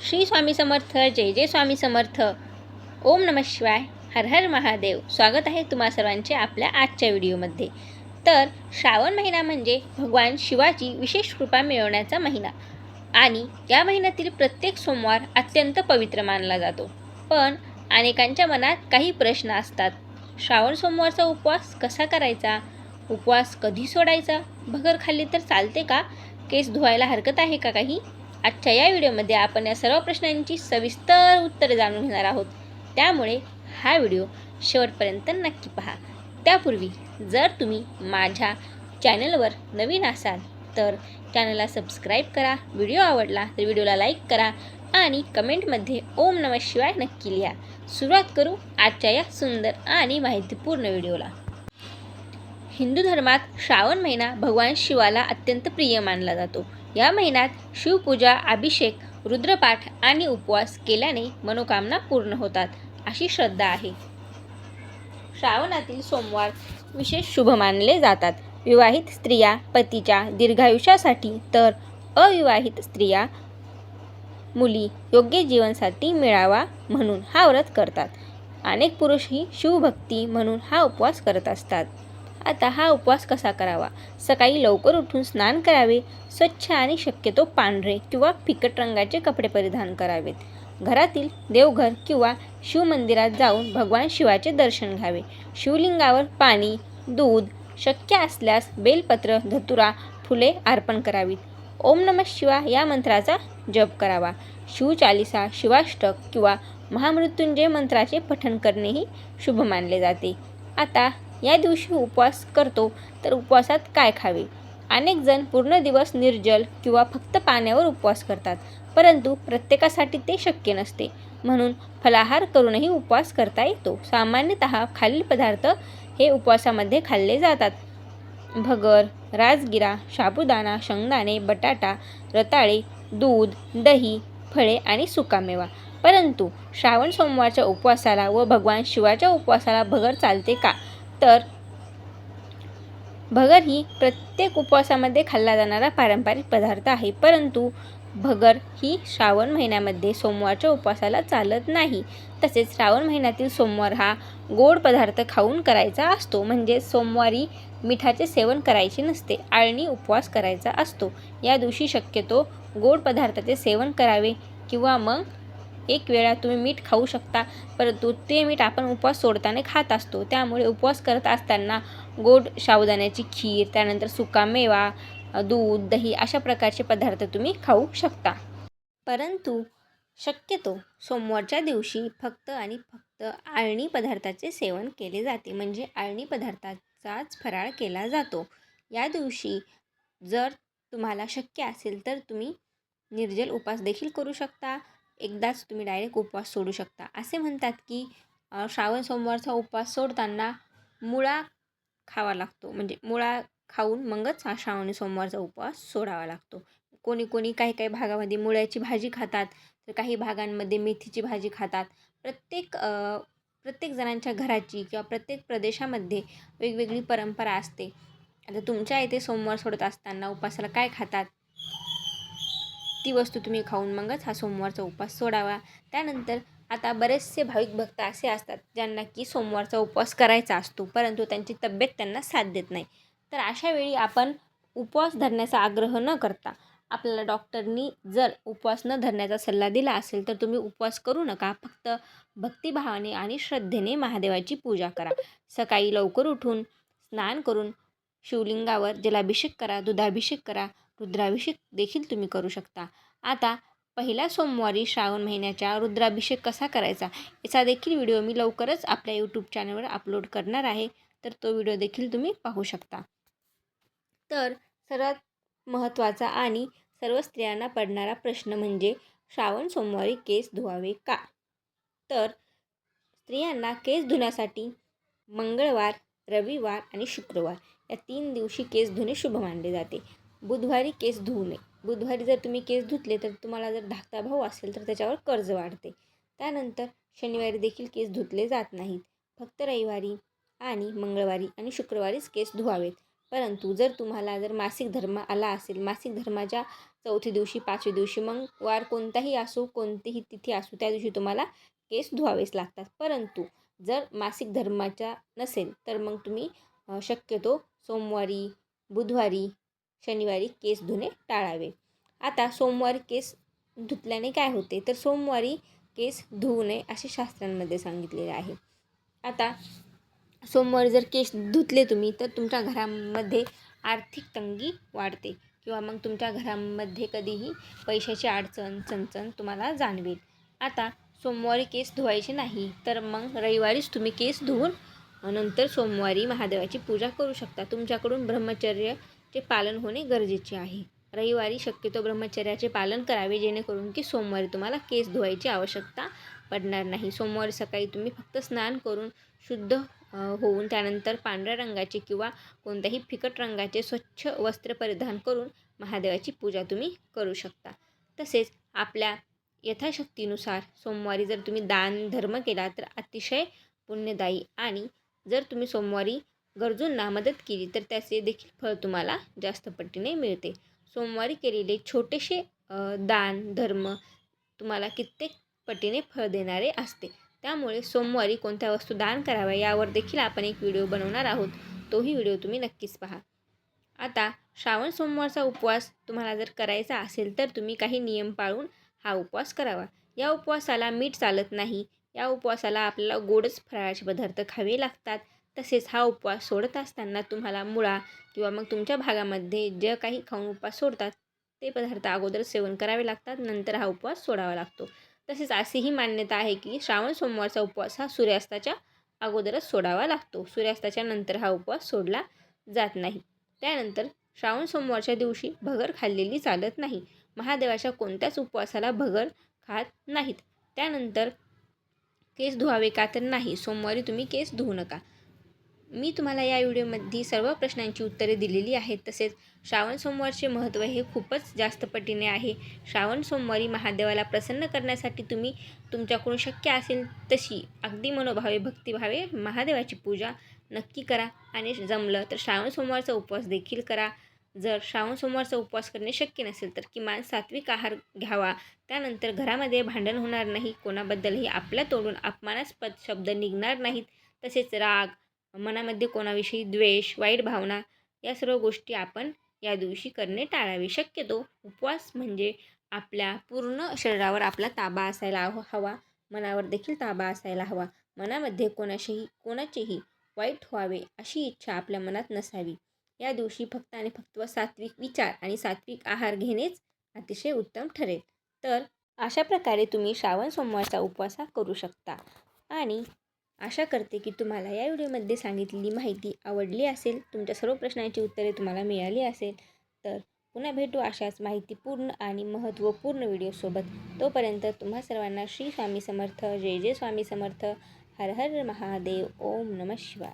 श्री स्वामी समर्थ. जय जय स्वामी समर्थ. ओम नमः शिवाय. हर हर महादेव. स्वागत आहे तुम्हा सर्वांचे आपल्या आजच्या व्हिडिओमध्ये. तर श्रावण महिना म्हणजे भगवान शिवाची विशेष कृपा मिळवण्याचा महिना आणि या महिन्यातील प्रत्येक सोमवार अत्यंत पवित्र मानला जातो. पण अनेकांच्या मनात काही प्रश्न असतात. श्रावण सोमवारचा उपवास कसा करायचा? उपवास कधी सोडायचा? भगर खाल्ली तर चालते का? केस धुवायला हरकत आहे का काही? आजच्या या व्हिडिओमध्ये आपण या सर्व प्रश्नांची सविस्तर उत्तरे जाणून घेणार आहोत. त्यामुळे हा व्हिडिओ शेवटपर्यंत नक्की पहा. त्यापूर्वी जर तुम्ही माझ्या चॅनलवर नवीन असाल तर चॅनलला सबस्क्राईब करा. व्हिडिओ आवडला तर व्हिडिओला लाईक करा आणि कमेंटमध्ये ओम नमः शिवाय नक्की लिहा. सुरुवात करू आजच्या या सुंदर आणि माहितीपूर्ण व्हिडिओला. हिंदू धर्मात श्रावण महिना भगवान शिवाला अत्यंत प्रिय मानला जातो. या महिन्यात शिवपूजा, अभिषेक, रुद्रपाठ आणि उपवास केल्याने मनोकामना पूर्ण होतात अशी श्रद्धा आहे. श्रावणातील सोमवार विशेष शुभ मानले जातात. विवाहित स्त्रिया पतीच्या दीर्घायुष्यासाठी तर अविवाहित स्त्रिया मुली योग्य जीवनासाठी मिळावा म्हणून हा व्रत करतात. अनेक पुरुषही शिवभक्ती म्हणून हा उपवास करत असतात. आता हा उपवास कसा करावा? सकाळी लवकर उठून स्नान करावे. स्वच्छ आणि शक्यतो पांढरे किंवा फिकट रंगाचे कपडे परिधान करावेत. घरातील देवघर किंवा शिवमंदिरात जाऊन भगवान शिवाचे दर्शन घ्यावे. शिवलिंगावर पाणी, दूध, शक्य असल्यास बेलपत्र, धतुरा, फुले अर्पण करावीत. ओम नमः शिवाय या मंत्राचा जप करावा. शिवचालिसा, शिवाष्टक किंवा महामृत्युंजय मंत्राचे पठण करणेही शुभ मानले जाते. आता या दिवशी उपवास करतो तर उपवासात काय खावे? अनेक जण पूर्ण दिवस निर्जल किंवा फक्त पाण्यावर उपवास करतात, परंतु प्रत्येकासाठी ते शक्य नसते. म्हणून फलाहार करूनही उपवास करता येतो. सामान्यतः खालील पदार्थ हे उपवासामध्ये खाल्ले जातात: भगर, राजगिरा, साबुदाणा, शेंगदाणे, बटाटा, रताळे, दूध, दही, फळे आणि सुकामेवा. परंतु श्रावण सोमवारच्या उपवासाला व भगवान शिवाच्या उपवासाला भगर चालते का? तर भगर ही प्रत्येक उपवासामध्ये खाल्ला जाणारा पारंपरिक पदार्थ आहे, परंतु भगर ही श्रावण महिन्यामध्ये सोमवारच्या उपवासाला चालत नाही. तसेच श्रावण महिन्यातील सोमवार हा गोड पदार्थ खाऊन करायचा असतो. म्हणजे सोमवारी मिठाचे सेवन करायचे नसते, आळणी उपवास करायचा असतो. या दिवशी शक्यतो गोड पदार्थाचे सेवन करावे किंवा मग एक वेळा तुम्ही मीठ खाऊ शकता, परंतु ते मीठ आपण उपवास सोडताना खात असतो. त्यामुळे उपवास करत असताना गोड साबुदाण्याची खीर, त्यानंतर सुकामेवा, दूध, दही अशा प्रकारचे पदार्थ तुम्ही खाऊ शकता. परंतु शक्यतो सोमवारच्या दिवशी फक्त आणि फक्त आळणी पदार्थाचे सेवन केले जाते. म्हणजे आळणी पदार्थाचाच फराळ केला जातो. या दिवशी जर तुम्हाला शक्य असेल तर तुम्ही निर्जल उपवास देखील करू शकता. एकदाच तुम्ही डायरेक्ट उपवास सोडू शकता. असे म्हणतात की श्रावण सोमवारचा उपवास सोडताना मुळा खावा लागतो. म्हणजे मुळा खाऊन मगच हा श्रावणी सोमवारचा उपवास सोडावा लागतो. कोणी कोणी काही काही भागामध्ये मुळ्याची भाजी खातात, तर काही भागांमध्ये मेथीची भाजी खातात. प्रत्येक जणांच्या घराची किंवा प्रत्येक प्रदेशामध्ये वेगवेगळी परंपरा असते. आता तुमच्या इथे सोमवार सोडत असताना उपवासाला काय खातात ती वस्तू तुम्ही खाऊन मगच हा सोमवारचा उपवास सोडावा. त्यानंतर आता बरेचसे भाविक भक्त असे असतात ज्यांना की सोमवारचा उपवास करायचा असतो, परंतु त्यांची तब्येत त्यांना साथ देत नाही. तर अशा वेळी आपण उपवास धरण्याचा आग्रह न करता, आपल्याला डॉक्टरनी जर उपवास न धरण्याचा सल्ला दिला असेल तर तुम्ही उपवास करू नका. फक्त भक्तिभावाने आणि श्रद्धेने महादेवाची पूजा करा. सकाळी लवकर उठून स्नान करून शिवलिंगावर जलाभिषेक करा, दुधाभिषेक करा, रुद्राभिषेक देखील तुम्ही करू शकता. आता पहिल्या सोमवारी श्रावण महिन्याच्या रुद्राभिषेक कसा करायचा याचा देखील व्हिडिओ मी लवकरच आपल्या यूट्यूब चॅनलवर अपलोड करणार आहे, तर तो व्हिडिओ देखील तुम्ही पाहू शकता. तर सर्वात महत्त्वाचा आणि सर्व स्त्रियांना पडणारा प्रश्न म्हणजे श्रावण सोमवारी केस धुवावे का? तर स्त्रियांना केस धुण्यासाठी मंगळवार, रविवार आणि शुक्रवार या 3 दिवशी केस धुणे शुभ मानले जाते. बुधवारी केस धुवू नये. बुधवारी जर तुम्ही केस धुतले तर तुम्हाला जर धाकटा भाऊ असेल तर त्याच्यावर कर्ज वाढते. त्यानंतर शनिवारी देखील केस धुतले जात नाहीत. फक्त रविवारी आणि मंगळवारी आणि शुक्रवारीच केस धुवावेत. परंतु जर तुम्हाला जर मासिक धर्म आला असेल, मासिक धर्माच्या चौथी दिवशी, 5वी दिवशी, मग वार कोणताही असो, कोणतीही तिथी असो, त्या दिवशी तुम्हाला केस धुवावेच लागतात. परंतु जर मासिक धर्माच्या नसेल तर मग तुम्ही शक्यतो सोमवारी, बुधवारी, शनिवारी केस धुणे टाळावे. आता सोमवारी केस धुतल्याने काय होते, तर सोमवारी केस धुवू नये असे शास्त्रांमध्ये सांगितलेले आहे. आता सोमवारी जर केस धुतले तुम्ही तर तुमच्या घरामध्ये आर्थिक तंगी वाढते किंवा मग तुमच्या घरामध्ये कधीही पैशाची अडचण, चणचण तुम्हाला जाणवेल. आता सोमवारी केस धुवायचे नाही तर मग रविवारीच तुम्ही केस धुवून नंतर सोमवारी महादेवाची पूजा करू शकता. तुमच्याकडून ब्रह्मचर्याचे पालन होणे गरजेचे आहे. रविवारी शक्यतो ब्रह्मचर्याचे पालन करावे, जेणेकरून की सोमवारी तुम्हाला केस धुवायची आवश्यकता पडणार नाही. सोमवारी सकाळी तुम्ही फक्त स्नान करून शुद्ध होऊन त्यानंतर पांढऱ्या रंगाचे किंवा कोणत्याही फिकट रंगाचे स्वच्छ वस्त्र परिधान करून महादेवाची पूजा तुम्ही करू शकता. तसेच आपल्या यथाशक्तीनुसार सोमवारी जर तुम्ही दान धर्म केला तर अतिशय पुण्यदायी, आणि जर तुम्ही सोमवारी गरजूंना मदत केली तर त्याचे देखील फळ तुम्हाला जास्त पटीने मिळते. सोमवारी केलेले छोटेसे दान धर्म तुम्हाला कित्येक पटीने फळ देणारे असते. त्यामुळे सोमवारी कोणत्या वस्तू दान कराव्या यावर देखील आपण एक व्हिडिओ बनवणार आहोत. तोही व्हिडिओ तुम्ही नक्कीच पहा. आता श्रावण सोमवारचा उपवास तुम्हाला जर करायचा असेल तर तुम्ही काही नियम पाळून हा उपवास करावा. या उपवासाला मीठ चालत नाही. या उपवासाला आपल्याला गोडच फराळाचे पदार्थ खावे लागतात. तसेच हा उपवास सोडत असताना तुम्हाला मुळा किंवा मग तुमच्या भागामध्ये जे काही खाऊन उपवास सोडतात ते पदार्थ अगोदर सेवन करावे लागतात, नंतर हा उपवास सोडावा लागतो. तसेच अशीही मान्यता आहे की श्रावण सोमवारचा उपवास हा सूर्यास्ताच्या अगोदरच सोडावा लागतो. सूर्यास्ताच्या नंतर हा उपवास सोडला जात नाही. त्यानंतर श्रावण सोमवारच्या दिवशी भगर खाल्लेली चालत नाही. महादेवाच्या कोणत्याच उपवासाला भगर खात नाहीत. त्यानंतर केस धुवावे का, तर नाही, सोमवारी तुम्ही केस धुवू नका. मी तुम्हाला या व्हिडिओमध्ये सर्व प्रश्नांची उत्तरे दिलेली आहेत. तसेच श्रावण सोमवारचे महत्त्व हे खूपच जास्त पटीने आहे. श्रावण सोमवारी महादेवाला प्रसन्न करण्यासाठी तुम्ही तुमच्याकडून शक्य असेल तशी अगदी मनोभावे भक्तिभावे महादेवाची पूजा नक्की करा, आणि जमलं तर श्रावण सोमवारचा उपवास देखील करा. जर श्रावण सोमवारचा उपवास करणे शक्य नसेल तर किमान सात्विक आहार घ्यावा. त्यानंतर घरामध्ये भांडण होणार नाही, कोणाबद्दलही आपल्या तोंडून अपमानास्पद शब्द निघणार नाहीत. तसेच राग, मनामध्ये कोणाविषयी द्वेष, वाईट भावना या सर्व गोष्टी आपण या दिवशी करणे टाळावे. शक्यतो उपवास म्हणजे आपल्या पूर्ण शरीरावर आपला ताबा असायला हवा, मनावर देखील ताबा असायला हवा. मनामध्ये कोणाचेही वाईट व्हावे अशी इच्छा आपल्या मनात नसावी. या दिवशी फक्त आणि फक्त सात्विक विचार आणि सात्विक आहार घेणेच अतिशय उत्तम ठरेल. तर अशा प्रकारे तुम्ही श्रावण सोमवारचा उपवास करू शकता. आणि आशा करते की तुम्हाला या व्हिडिओमध्ये सांगितलेली माहिती आवडली असेल, तुमच्या सर्व प्रश्नांची उत्तरे तुम्हाला मिळाली असेल. तर पुन्हा भेटू अशाच माहितीपूर्ण आणि महत्त्वपूर्ण व्हिडिओसोबत. तोपर्यंत तुम्हा सर्वांना श्री स्वामी समर्थ. जय जय स्वामी समर्थ. हर हर महादेव. ओम नमः शिवाय.